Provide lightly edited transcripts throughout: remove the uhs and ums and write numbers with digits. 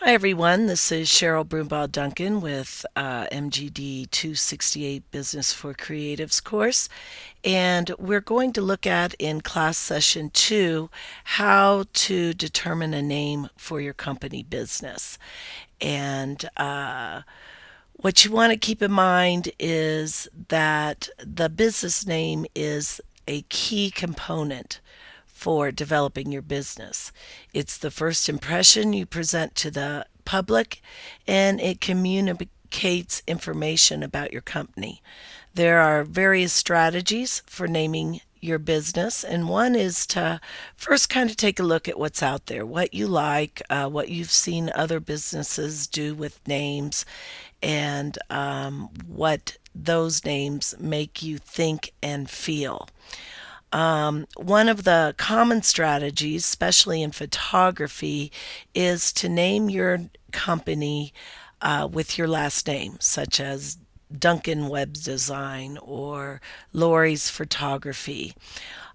Hi everyone, this is Cheryl Brumbaugh-Duncan with MGD 268 Business for Creatives course, and we're going to look at in class session 2 how to determine a name for your company business. And what you want to keep in mind is that the business name is a key component for developing your business. It's the first impression you present to the public, and it communicates information about your company. There are various strategies for naming your business, and one is to first kind of take a look at what's out there, what you like, what you've seen other businesses do with names, and what those names make you think and feel. One of the common strategies, especially in photography, is to name your company with your last name, such as Duncan Web Design or Lori's Photography.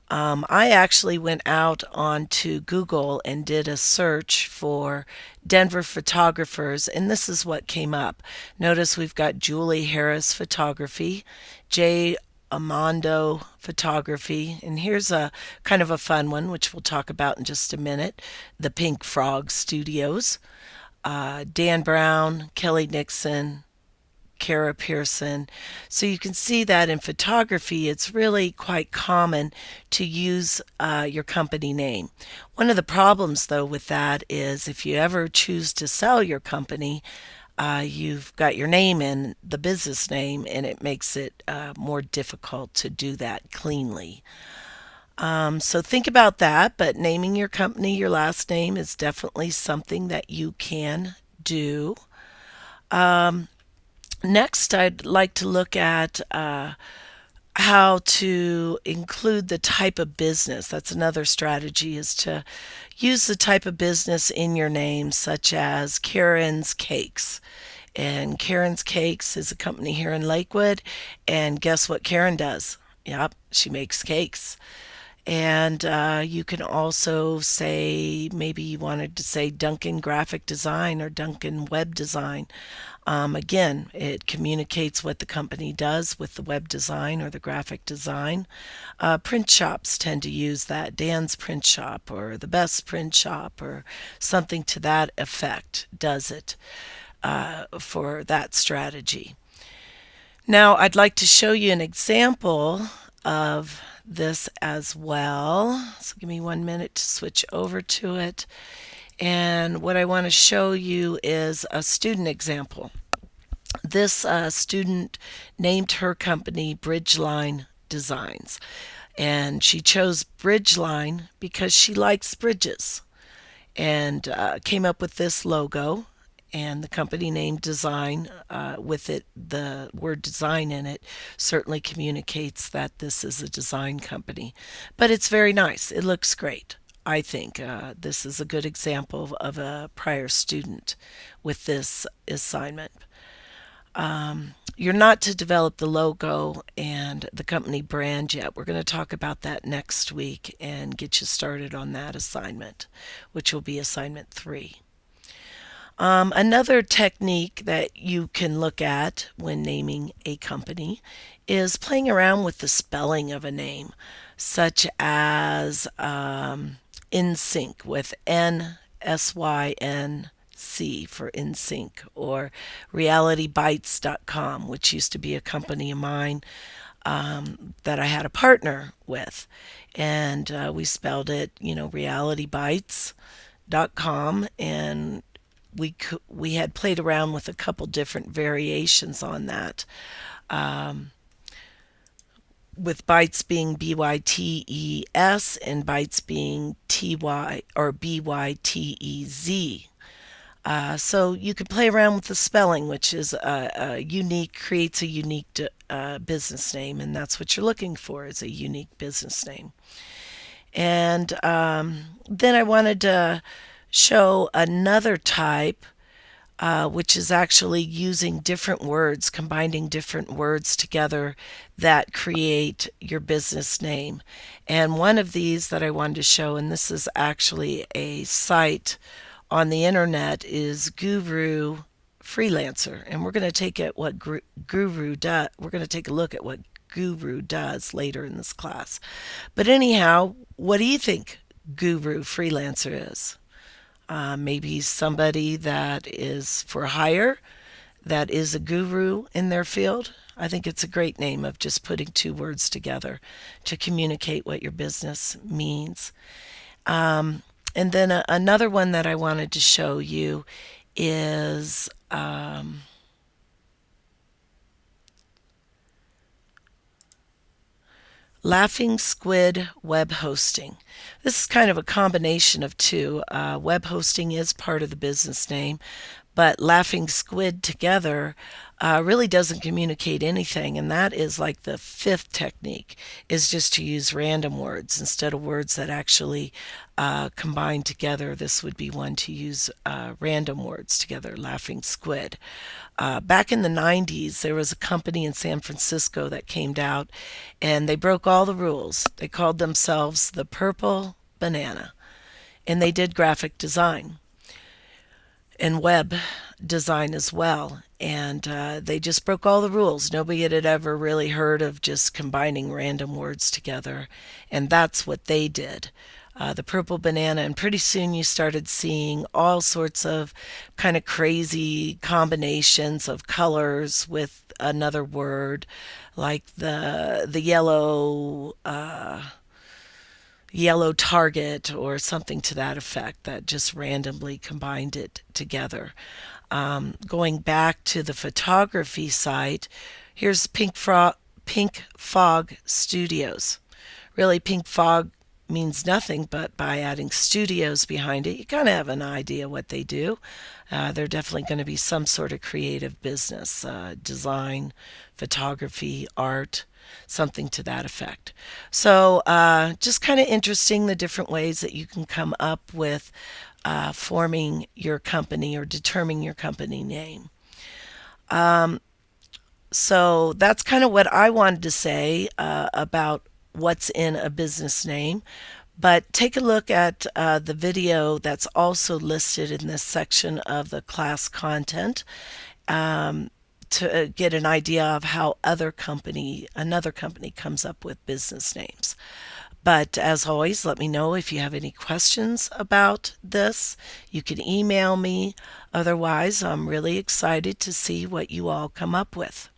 I actually went out onto Google and did a search for Denver photographers, and this is what came up. Notice we've got Julie Harris Photography, J. Amando Photography, and here's a kind of a fun one, which we'll talk about in just a minute, the Pink Frog Studios, Dan Brown, Kelly Nixon, Kara Pearson. So you can see that in photography, it's really quite common to use your company name. One of the problems, though, with that is if you ever choose to sell your company, you've got your name in the business name, and it makes it more difficult to do that cleanly. So think about that, but naming your company your last name is definitely something that you can do. Next, I'd like to look at how to include the type of business. That's another strategy, is to use the type of business in your name, such as Karen's Cakes. And Karen's Cakes is a company here in Lakewood. And guess what Karen does? Yep, she makes cakes. And you can also say, maybe you wanted to say Duncan Graphic Design or Duncan Web Design. Again, it communicates what the company does with the web design or the graphic design. Print shops tend to use that, Dan's Print Shop or the Best Print Shop or something to that effect does it for that strategy. Now, I'd like to show you an example of this as well. So give me 1 minute to switch over to it. And what I want to show you is a student example. This student named her company Bridgeline Designs. And she chose Bridgeline because she likes bridges and came up with this logo and the company name design with it, the word design in it certainly communicates that this is a design company. But it's very nice. It looks great. I think this is a good example of a prior student with this assignment. You're not to develop the logo and the company brand yet. We're going to talk about that next week and get you started on that assignment, which will be assignment 3. Another technique that you can look at when naming a company is playing around with the spelling of a name, such as NSYNC with NSYNC for NSYNC, or realitybites.com, which used to be a company of mine that I had a partner with. And we spelled it, realitybites.com, and we had played around with a couple different variations on that, with bytes being BYTES and bytes being TY or BYTEZ. So you could play around with the spelling, which is creates a unique business name, and that's what you're looking for, is a unique business name. And then I wanted to show another type, which is actually using different words, combining different words together that create your business name. And one of these that I wanted to show, and this is actually a site on the internet is guru freelancer, and we're going to take at what guru does. We're going to take a look at what guru does later in this class. But anyhow, what do you think guru freelancer is? Maybe somebody that is for hire, that is a guru in their field. I think it's a great name of just putting two words together to communicate what your business means. And then another one that I wanted to show you is Laughing Squid Web Hosting. This is kind of a combination of two. Web hosting is part of the business name, but Laughing Squid together really doesn't communicate anything, and that is like the fifth technique, is just to use random words instead of words that actually combine together. This would be one to use random words together, Laughing Squid. Back in the 90s, there was a company in San Francisco that came out and they broke all the rules. They called themselves the Purple Banana, and they did graphic design and web design as well. And they just broke all the rules. Nobody had ever really heard of just combining random words together, and that's what they did. The purple banana, and pretty soon you started seeing all sorts of kind of crazy combinations of colors with another word, like the yellow target or something to that effect, that just randomly combined it together. Going back to the photography site, here's Pink Fog Studios. Really, Pink Fog means nothing, but by adding studios behind it, you kind of have an idea what they do. They're definitely going to be some sort of creative business, design, photography, art, something to that effect. So just kind of interesting, the different ways that you can come up with forming your company or determining your company name. So that's kind of what I wanted to say about what's in a business name. But take a look at the video that's also listed in this section of the class content to get an idea of how another company comes up with business names. But as always, let me know if you have any questions about this. You can email me. Otherwise, I'm really excited to see what you all come up with.